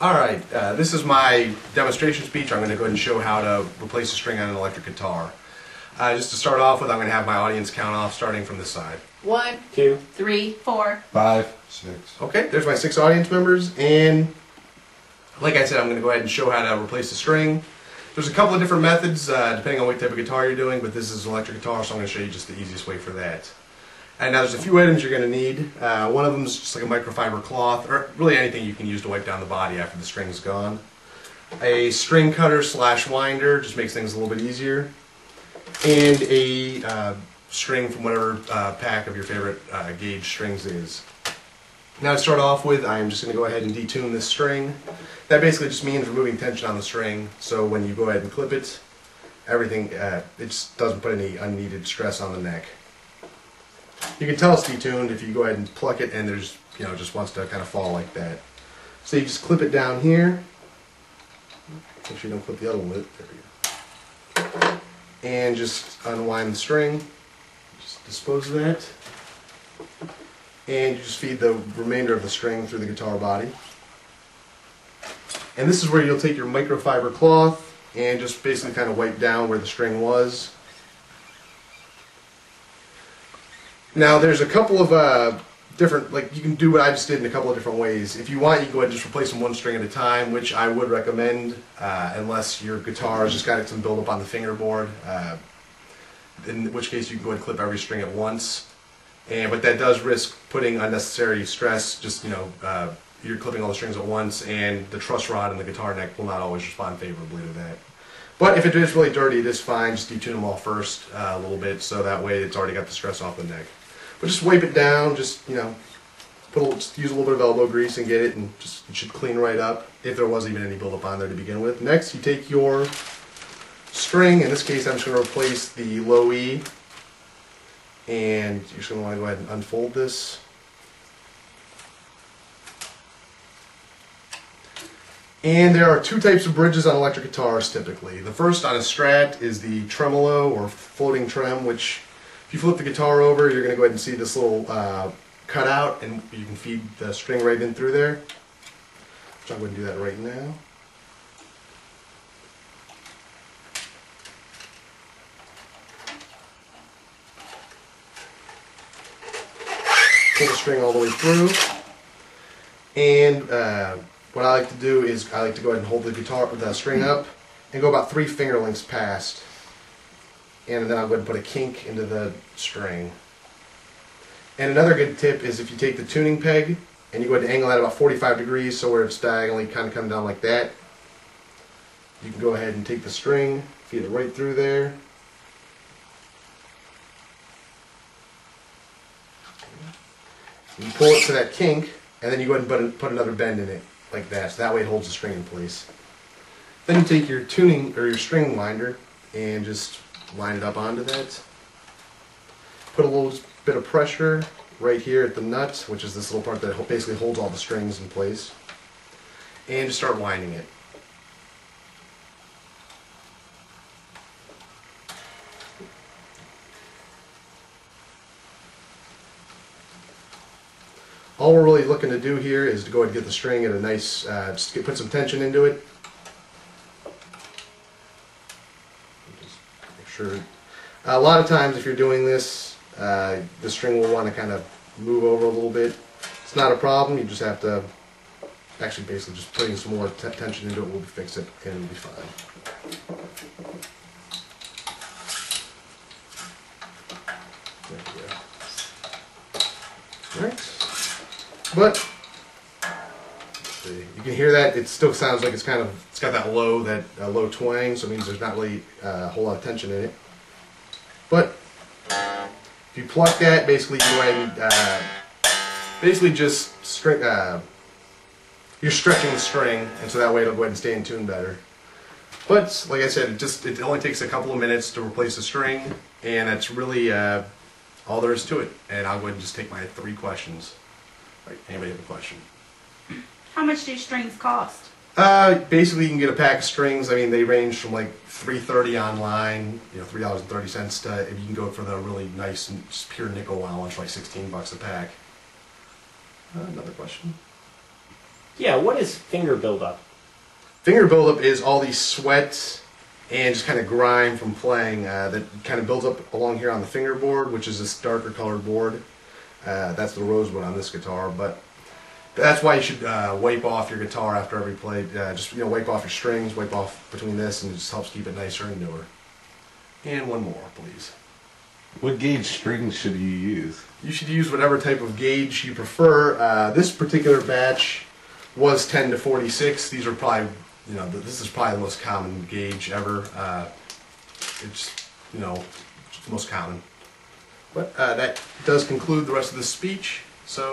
Alright, this is my demonstration speech. I'm going to go ahead and show how to replace a string on an electric guitar. Just to start off with, I'm going to have my audience count off starting from this side. 1, 2, 3, 4, 5, 6. Okay, there's my 6 audience members, and like I said, I'm going to go ahead and show how to replace the string. There's a couple of different methods depending on what type of guitar you're doing, but this is an electric guitar, so I'm going to show you just the easiest way for that. And now there's a few items you're going to need. One of them is just like a microfiber cloth, or really anything you can use to wipe down the body after the string's gone. A string cutter / winder, just makes things a little bit easier. And a string from whatever pack of your favorite gauge strings is. Now to start off with, I'm just going to go ahead and detune this string. That basically just means removing tension on the string, so when you go ahead and clip it, everything, it just doesn't put any unneeded stress on the neck. You can tell it's detuned if you go ahead and pluck it and there's, just wants to kind of fall like that. So you just clip it down here. Make sure you don't clip the other one with it. There we go. And just unwind the string. Just dispose of that. And you just feed the remainder of the string through the guitar body. And this is where you'll take your microfiber cloth and just basically kind of wipe down where the string was. Now there's a couple of different, you can do what I just did in a couple of different ways. If you want, you can go ahead and just replace them one string at a time, which I would recommend unless your guitar has just got some buildup on the fingerboard, in which case you can go ahead and clip every string at once. But that does risk putting unnecessary stress, just you're clipping all the strings at once, and the truss rod and the guitar neck will not always respond favorably to that. But if it is really dirty, it is fine. Just detune them all first a little bit, so that way it's already got the stress off the neck. But just wipe it down, just just use a little bit of elbow grease and get it, and it should clean right up if there was even any buildup on there to begin with. Next, you take your string. In this case, I'm just going to replace the low E, and you're just going to want to go ahead and unfold this. And there are two types of bridges on electric guitars typically. The first on a Strat is the tremolo or floating trem, which if you flip the guitar over, you're going to go ahead and see this little cutout, and you can feed the string right in through there. So I'm going to do that right now. Pull the string all the way through. And what I like to do is I like to go ahead and hold the string up and go about 3 finger lengths past. And then I'll go ahead and put a kink into the string. And another good tip is if you take the tuning peg and you go ahead and angle that about 45 degrees, so where it's diagonally kind of come down like that, you can go ahead and take the string, feed it right through there. You pull it to that kink, and then you go ahead and put another bend in it, like that, so that way it holds the string in place. Then you take your tuning, or your string winder, and just line it up onto that. Put a little bit of pressure right here at the nut, which is this little part that basically holds all the strings in place, and just start winding it. All we're really looking to do here is to go ahead and get the string at a nice, put some tension into it. Just make sure. A lot of times if you're doing this, the string will want to kind of move over a little bit. It's not a problem, you just have to, actually basically just putting some more tension into it will fix it and it'll be fine. There we go. Alright. But you can hear that it still sounds like it's got that low twang, so it means there's not really a whole lot of tension in it. But if you pluck that, basically you go ahead and basically just you're stretching the string, and so that way it'll go ahead and stay in tune better. But like I said, it only takes a couple of minutes to replace the string, and that's really all there is to it. And I'll go ahead and just take my 3 questions. Right, anybody have a question? How much do strings cost? Basically, you can get a pack of strings. I mean, they range from like $3.30 online, $3.30 to if you can go for the really nice and just pure nickel ones for like $16 a pack. Another question. Yeah, what is finger buildup? Finger buildup is all these sweat and just kind of grime from playing that kind of builds up along here on the fingerboard, which is this darker colored board. That's the rosewood on this guitar, but that's why you should wipe off your guitar after every play. Just wipe off your strings, wipe off between this, and it just helps keep it nicer and newer. And one more, please. What gauge strings should you use? You should use whatever type of gauge you prefer. This particular batch was 10 to 46. These are probably, this is probably the most common gauge ever. It's, the most common. But that does conclude the rest of the speech. So.